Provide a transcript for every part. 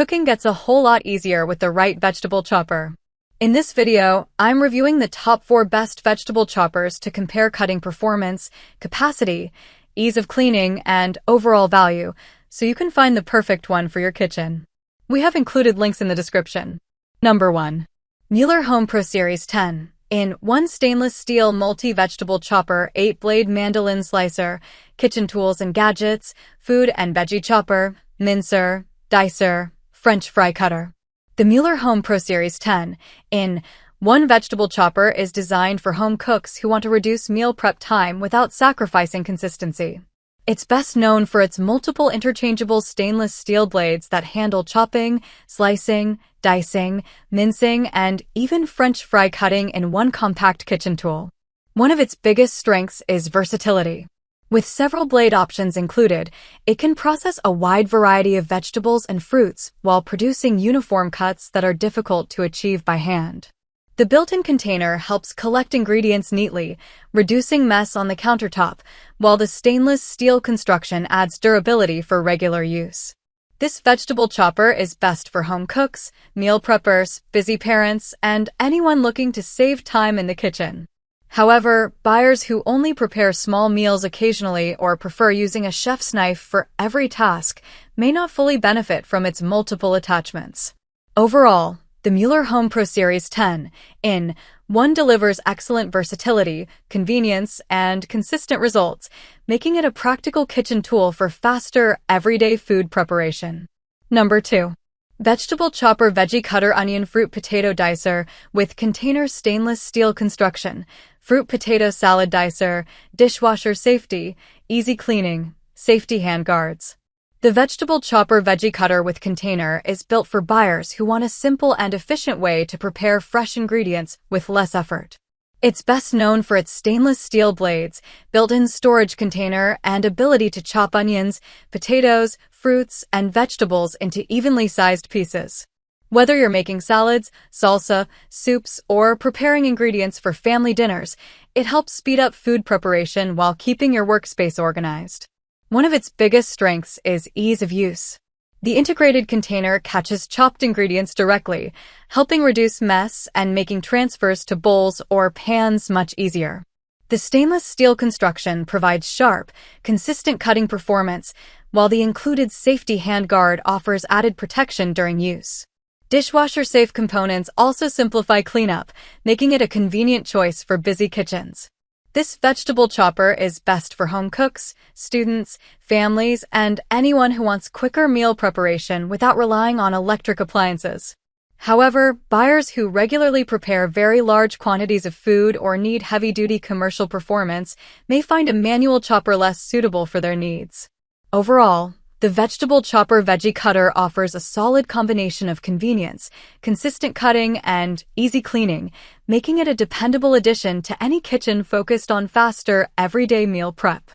Cooking gets a whole lot easier with the right vegetable chopper. In this video, I'm reviewing the top 4 best vegetable choppers to compare cutting performance, capacity, ease of cleaning, and overall value, so you can find the perfect one for your kitchen. We have included links in the description. Number 1. Mueller Home Pro Series 10. In 1 stainless steel multi-vegetable chopper, 8-blade Mandoline slicer, kitchen tools and gadgets, food and veggie chopper, mincer, dicer, French fry cutter. The Mueller Home Pro Series 10 in 1 vegetable chopper is designed for home cooks who want to reduce meal prep time without sacrificing consistency. It's best known for its multiple interchangeable stainless steel blades that handle chopping, slicing, dicing, mincing, and even French fry cutting in 1 compact kitchen tool. One of its biggest strengths is versatility. With several blade options included, it can process a wide variety of vegetables and fruits while producing uniform cuts that are difficult to achieve by hand. The built-in container helps collect ingredients neatly, reducing mess on the countertop, while the stainless steel construction adds durability for regular use. This vegetable chopper is best for home cooks, meal preppers, busy parents, and anyone looking to save time in the kitchen. However, buyers who only prepare small meals occasionally or prefer using a chef's knife for every task may not fully benefit from its multiple attachments. Overall, the Mueller Home Pro Series 10 in 1 delivers excellent versatility, convenience, and consistent results, making it a practical kitchen tool for faster, everyday food preparation. Number 2. Vegetable Chopper Veggie Cutter Onion Fruit Potato Dicer with Container Stainless Steel Construction, Fruit Potato Salad Dicer, Dishwasher Safety, Easy Cleaning, Safety Hand Guards. The Vegetable Chopper Veggie Cutter with Container is built for buyers who want a simple and efficient way to prepare fresh ingredients with less effort. It's best known for its stainless steel blades, built-in storage container, and ability to chop onions, potatoes, fruits, and vegetables into evenly sized pieces. Whether you're making salads, salsa, soups, or preparing ingredients for family dinners, it helps speed up food preparation while keeping your workspace organized. One of its biggest strengths is ease of use. The integrated container catches chopped ingredients directly, helping reduce mess and making transfers to bowls or pans much easier. The stainless steel construction provides sharp, consistent cutting performance, while the included safety hand guard offers added protection during use. Dishwasher-safe components also simplify cleanup, making it a convenient choice for busy kitchens. This vegetable chopper is best for home cooks, students, families, and anyone who wants quicker meal preparation without relying on electric appliances. However, buyers who regularly prepare very large quantities of food or need heavy-duty commercial performance may find a manual chopper less suitable for their needs. Overall, the Vegetable Chopper Veggie Cutter offers a solid combination of convenience, consistent cutting, and easy cleaning, making it a dependable addition to any kitchen focused on faster, everyday meal prep.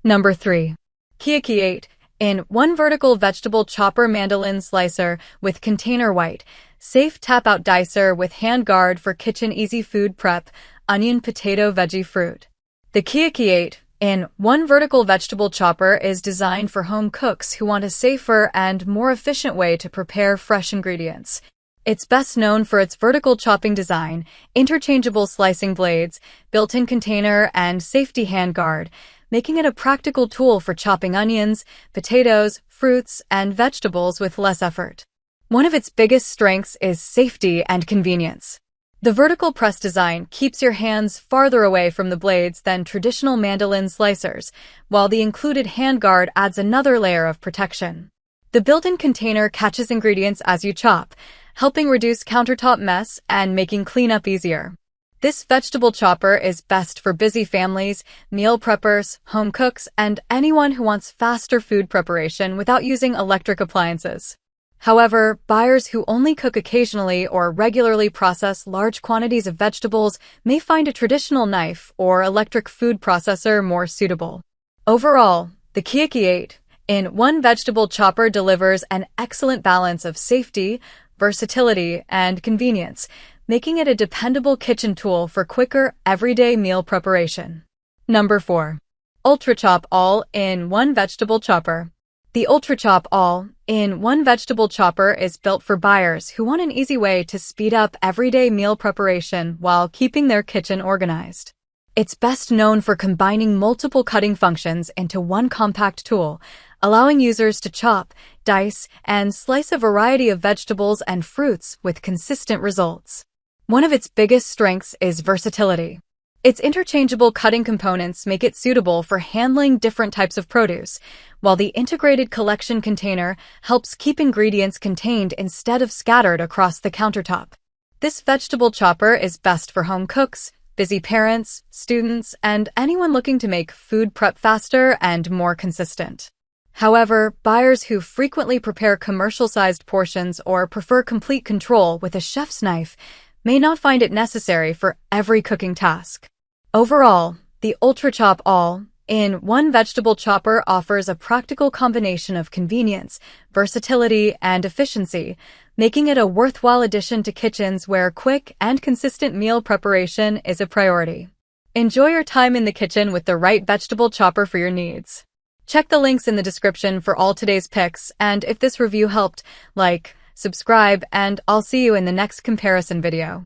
Number 3. Kiaki 8 in 1 vertical vegetable chopper Mandoline slicer with container white, safe tap-out dicer with hand guard for kitchen easy food prep, onion, potato, veggie, fruit. The Kiaki 8 in 1 vertical vegetable chopper is designed for home cooks who want a safer and more efficient way to prepare fresh ingredients. It's best known for its vertical chopping design, interchangeable slicing blades, built-in container, and safety hand guard, making it a practical tool for chopping onions, potatoes, fruits, and vegetables with less effort. One of its biggest strengths is safety and convenience. The vertical press design keeps your hands farther away from the blades than traditional Mandoline slicers, while the included hand guard adds another layer of protection. The built-in container catches ingredients as you chop, helping reduce countertop mess and making cleanup easier. This vegetable chopper is best for busy families, meal preppers, home cooks, and anyone who wants faster food preparation without using electric appliances. However, buyers who only cook occasionally or regularly process large quantities of vegetables may find a traditional knife or electric food processor more suitable. Overall, the Kiaki 8 in 1 vegetable chopper delivers an excellent balance of safety, versatility, and convenience, making it a dependable kitchen tool for quicker, everyday meal preparation. Number 4. Ultra Chop All-in-One Vegetable Chopper. The Ultra Chop All-in-One Vegetable Chopper is built for buyers who want an easy way to speed up everyday meal preparation while keeping their kitchen organized. It's best known for combining multiple cutting functions into one compact tool, allowing users to chop, dice, and slice a variety of vegetables and fruits with consistent results. One of its biggest strengths is versatility. Its interchangeable cutting components make it suitable for handling different types of produce, while the integrated collection container helps keep ingredients contained instead of scattered across the countertop. This vegetable chopper is best for home cooks, busy parents, students, and anyone looking to make food prep faster and more consistent. However, buyers who frequently prepare commercial-sized portions or prefer complete control with a chef's knife may not find it necessary for every cooking task. Overall, the Ultra Chop All-in-One Vegetable Chopper offers a practical combination of convenience, versatility, and efficiency, making it a worthwhile addition to kitchens where quick and consistent meal preparation is a priority. Enjoy your time in the kitchen with the right vegetable chopper for your needs. Check the links in the description for all today's picks, and if this review helped, like, subscribe, and I'll see you in the next comparison video.